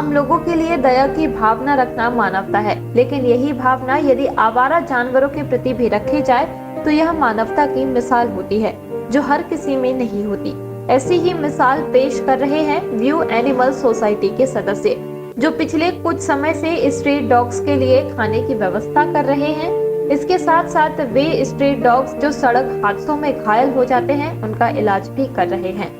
आम लोगों के लिए दया की भावना रखना मानवता है, लेकिन यही भावना यदि आवारा जानवरों के प्रति भी रखी जाए तो यह मानवता की मिसाल होती है, जो हर किसी में नहीं होती। ऐसी ही मिसाल पेश कर रहे हैं व्यू एनिमल सोसाइटी के सदस्य, जो पिछले कुछ समय से स्ट्रीट डॉग्स के लिए खाने की व्यवस्था कर रहे हैं। इसके साथ साथ वे स्ट्रीट डॉग्स जो सड़क हादसों में घायल हो जाते हैं, उनका इलाज भी कर रहे हैं।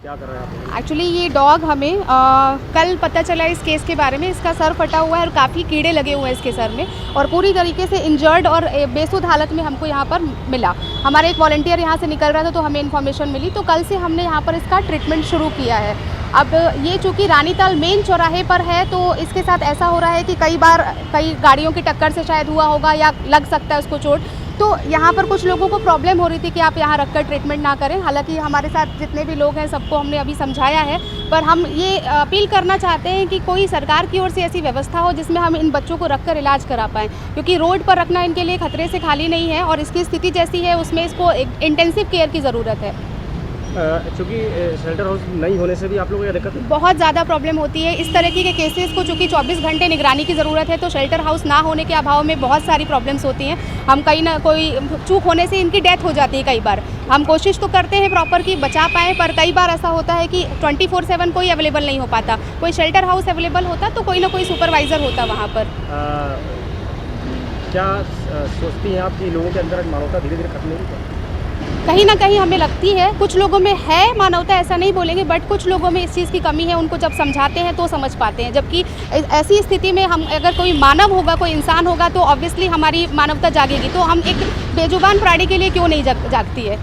क्या कर रहे हैं आप? एक्चुअली ये डॉग हमें कल पता चला इस केस के बारे में। इसका सर फटा हुआ है और काफ़ी कीड़े लगे हुए हैं इसके सर में, और पूरी तरीके से इंजर्ड और बेसुध हालत में हमको यहाँ पर मिला। हमारे एक वॉलंटियर यहाँ से निकल रहा था तो हमें इन्फॉर्मेशन मिली, तो कल से हमने यहाँ पर इसका ट्रीटमेंट शुरू किया है। अब ये चूँकि रानीताल मेन चौराहे पर है, तो इसके साथ ऐसा हो रहा है कि कई बार कई गाड़ियों की टक्कर से शायद हुआ होगा या लग सकता है उसको चोट, तो यहाँ पर कुछ लोगों को प्रॉब्लम हो रही थी कि आप यहाँ रखकर ट्रीटमेंट ना करें। हालांकि हमारे साथ जितने भी लोग हैं सबको हमने अभी समझाया है, पर हम ये अपील करना चाहते हैं कि कोई सरकार की ओर से ऐसी व्यवस्था हो जिसमें हम इन बच्चों को रखकर इलाज करा पाएँ, क्योंकि रोड पर रखना इनके लिए खतरे से खाली नहीं है और इसकी स्थिति जैसी है उसमें इसको एक इंटेंसिव केयर की ज़रूरत है। चूँकि शेल्टर हाउस नहीं होने से भी आप लोगों को दिक्कत है? बहुत ज़्यादा प्रॉब्लम होती है इस तरह के केसेस को, चूँकि 24 घंटे निगरानी की ज़रूरत है, तो शेल्टर हाउस ना होने के अभाव में बहुत सारी प्रॉब्लम्स होती हैं। हम कहीं ना कोई चूक होने से इनकी डेथ हो जाती है। कई बार हम कोशिश तो करते हैं प्रॉपर की बचा पाएँ, पर कई बार ऐसा होता है कि 24/7 कोई अवेलेबल नहीं हो पाता। कोई शेल्टर हाउस अवेलेबल होता तो कोई ना कोई सुपरवाइज़र होता वहाँ पर। क्या सोचती हैं आप कि लोगों के अंदर मानवता धीरे धीरे खत्म नहीं होगी? कहीं ना कहीं हमें लगती है, कुछ लोगों में है मानवता, ऐसा नहीं बोलेंगे, बट कुछ लोगों में इस चीज़ की कमी है। उनको जब समझाते हैं तो समझ पाते हैं, जबकि ऐसी स्थिति में हम अगर कोई मानव होगा, कोई इंसान होगा, तो ऑब्वियसली हमारी मानवता जागेगी। तो हम एक बेजुबान प्राणी के लिए क्यों नहीं जागती है।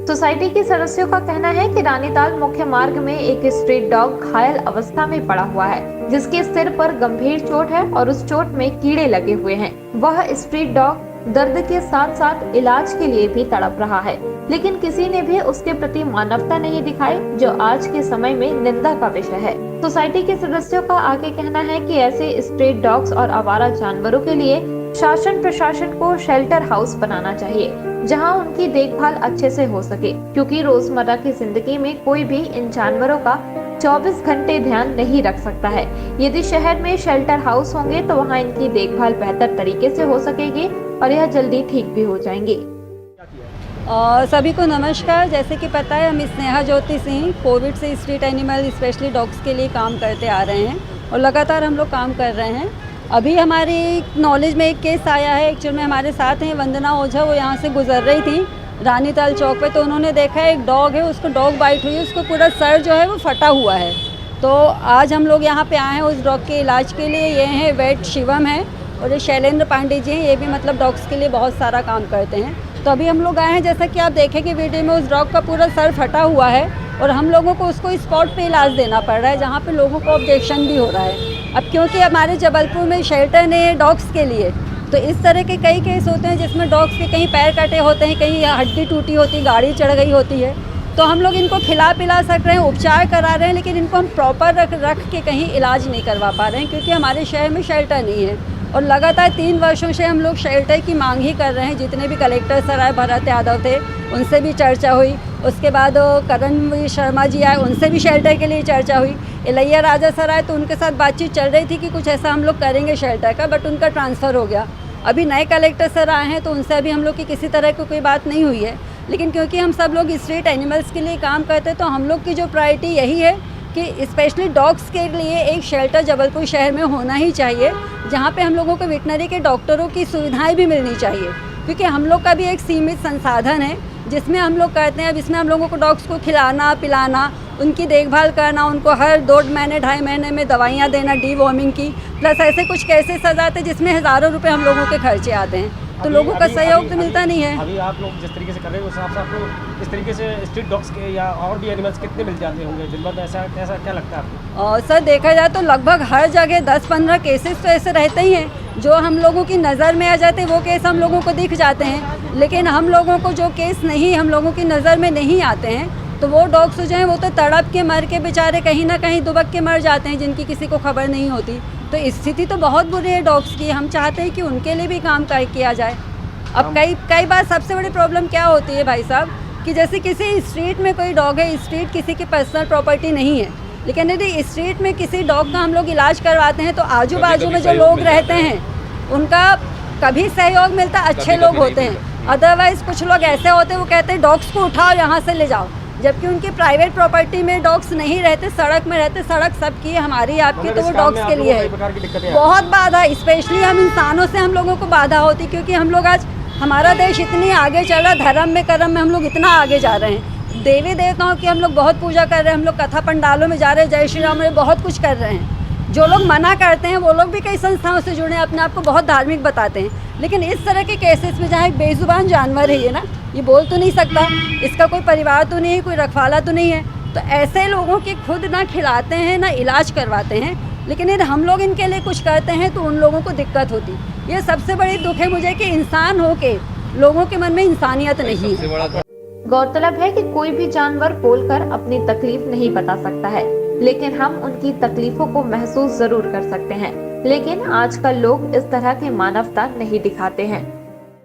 सोसाइटी के सदस्यों का कहना है कि रानीताल मुख्य मार्ग में एक स्ट्रीट डॉग घायल अवस्था में पड़ा हुआ है, जिसके सिर पर गंभीर चोट है और उस चोट में कीड़े लगे हुए हैं। वह स्ट्रीट डॉग दर्द के साथ साथ इलाज के लिए भी तड़प रहा है, लेकिन किसी ने भी उसके प्रति मानवता नहीं दिखाई, जो आज के समय में निंदा का विषय है। सोसाइटी के सदस्यों का आगे कहना है कि ऐसे स्ट्रीट डॉग्स और आवारा जानवरों के लिए शासन प्रशासन को शेल्टर हाउस बनाना चाहिए, जहां उनकी देखभाल अच्छे से हो सके, क्योंकि रोजमर्रा की जिंदगी में कोई भी इन जानवरों का 24 घंटे ध्यान नहीं रख सकता है। यदि शहर में शेल्टर हाउस होंगे तो वहां इनकी देखभाल बेहतर तरीके से हो सकेगी और यह जल्दी ठीक भी हो जाएंगे। सभी को नमस्कार। जैसे कि पता है, हम स्नेहा ज्योति सिंह कोविड से स्ट्रीट एनिमल स्पेशली डॉग्स के लिए काम करते आ रहे हैं और लगातार हम लोग काम कर रहे हैं। अभी हमारी नॉलेज में एक केस आया है, एक्चुअल में हमारे साथ हैं वंदना ओझा, वो यहाँ से गुजर रही थी रानीताल चौक पे, तो उन्होंने देखा एक डॉग है, उसको डॉग बाइट हुई है, उसको पूरा सर जो है वो फटा हुआ है। तो आज हम लोग यहाँ पे आए हैं उस डॉग के इलाज के लिए। ये हैं वेट शिवम है और ये शैलेंद्र पांडे जी हैं, ये भी मतलब डॉग्स के लिए बहुत सारा काम करते हैं। तो अभी हम लोग आए हैं, जैसा कि आप देखेंगे वीडियो में, उस डॉग का पूरा सर फटा हुआ है और हम लोगों को उसको स्पॉट पे इलाज देना पड़ रहा है, जहाँ पे लोगों को ऑब्जेक्शन भी हो रहा है। अब क्योंकि हमारे जबलपुर में शेल्टर नहीं है डॉग्स के लिए, तो इस तरह के कई केस होते हैं जिसमें डॉग्स के कहीं पैर कटे होते हैं, कहीं हड्डी टूटी होती है, गाड़ी चढ़ गई होती है। तो हम लोग इनको खिला पिला सक रहे हैं, उपचार करा रहे हैं, लेकिन इनको हम प्रॉपर रख के कहीं इलाज नहीं करवा पा रहे हैं, क्योंकि हमारे शहर में शेल्टर नहीं है। और लगातार 3 वर्षों से हम लोग शेल्टर की मांग ही कर रहे हैं। जितने भी कलेक्टर सर आए, भरत यादव थे, उनसे भी चर्चा हुई। उसके बाद करण शर्मा जी आए, उनसे भी शेल्टर के लिए चर्चा हुई। इलैया राजा सर आए तो उनके साथ बातचीत चल रही थी कि कुछ ऐसा हम लोग करेंगे शेल्टर का, बट उनका ट्रांसफ़र हो गया। अभी नए कलेक्टर सर आए हैं तो उनसे अभी हम लोग की किसी तरह की कोई बात नहीं हुई है। लेकिन क्योंकि हम सब लोग स्ट्रीट एनिमल्स के लिए काम करते हैं, तो हम लोग की जो प्रायोरिटी यही है कि स्पेशली डॉग्स के लिए एक शेल्टर जबलपुर शहर में होना ही चाहिए, जहाँ पे हम लोगों को वेटनरी के डॉक्टरों की सुविधाएं भी मिलनी चाहिए, क्योंकि हम लोग का भी एक सीमित संसाधन है जिसमें हम लोग करते हैं। अब इसमें हम लोगों को डॉग्स को खिलाना पिलाना, उनकी देखभाल करना, उनको हर 2 महीने 2.5 महीने में दवाइयाँ देना डीवॉर्मिंग की, प्लस ऐसे कुछ केसेस आ जाते हैं जिसमें हज़ारों रुपए हम लोगों के खर्चे आते हैं, तो लोगों का सहयोग तो मिलता नहीं है। अभी आप लोग जिस तरीके से कर रहे हैं उस हिसाब से आपको इस तरीके से स्ट्रीट डॉग्स के या और भी एनिमल्स कितने मिल जाते होंगे दिन भर में, ऐसा ऐसा क्या लगता है आपको? और सर देखा जाए तो लगभग हर जगह 10-15 केसेस तो ऐसे रहते ही हैं जो हम लोगों की नज़र में आ जाते हैं, वो केस हम लोगों को दिख जाते हैं, लेकिन हम लोगों को जो केस नहीं हम लोगों की नज़र में नहीं आते हैं, तो वो डॉग्स जो हैं वो तो तड़प के मर के बेचारे कहीं ना कहीं दुबक के मर जाते हैं, जिनकी किसी को खबर नहीं होती। तो स्थिति तो बहुत बुरी है डॉग्स की, हम चाहते हैं कि उनके लिए भी काम किया जाए। अब कई बार सबसे बड़ी प्रॉब्लम क्या होती है भाई साहब, कि जैसे किसी स्ट्रीट में कोई डॉग है, स्ट्रीट किसी की पर्सनल प्रॉपर्टी नहीं है, लेकिन यदि स्ट्रीट में किसी डॉग का हम लोग इलाज करवाते हैं तो आजू बाजू में जो लोग रहते हैं उनका कभी सहयोग मिलता, अच्छे लोग होते हैं। अदरवाइज़ कुछ लोग ऐसे होते हैं वो कहते हैं डॉग्स को उठाओ यहाँ से ले जाओ, जबकि उनकी प्राइवेट प्रॉपर्टी में डॉग्स नहीं रहते, सड़क में रहते। सड़क सबकी है, हमारी आपकी, तो वो डॉग्स के लिए है। बहुत बाधा, स्पेशली हम इंसानों से हम लोगों को बाधा होती, क्योंकि हम लोग आज हमारा देश इतनी आगे चल रहा, धर्म में कर्म में हम लोग इतना आगे जा रहे हैं, देवी देवताओं की हम लोग बहुत पूजा कर रहे हैं, हम लोग कथा पंडालों में जा रहे हैं, जय श्री राम में बहुत कुछ कर रहे हैं। जो लोग मना करते हैं वो लोग भी कई संस्थाओं से जुड़े हैं, अपने आप को बहुत धार्मिक बताते हैं, लेकिन इस तरह के केसेस में जहाँ एक बेजुबान जानवर है, ये ना, ये बोल तो नहीं सकता, इसका कोई परिवार तो नहीं है, कोई रखवाला तो नहीं है, तो ऐसे लोगों के खुद ना खिलाते हैं ना इलाज करवाते हैं, लेकिन यदि हम लोग इनके लिए कुछ करते हैं तो उन लोगों को दिक्कत होती। ये सबसे बड़ी दुख है मुझे कि इंसान हो के लोगों के मन में इंसानियत नहीं है। गौरतलब है कि कोई भी जानवर बोलकर अपनी तकलीफ नहीं बता सकता है, लेकिन हम उनकी तकलीफों को महसूस जरूर कर सकते हैं। लेकिन आजकल लोग इस तरह की मानवता नहीं दिखाते हैं।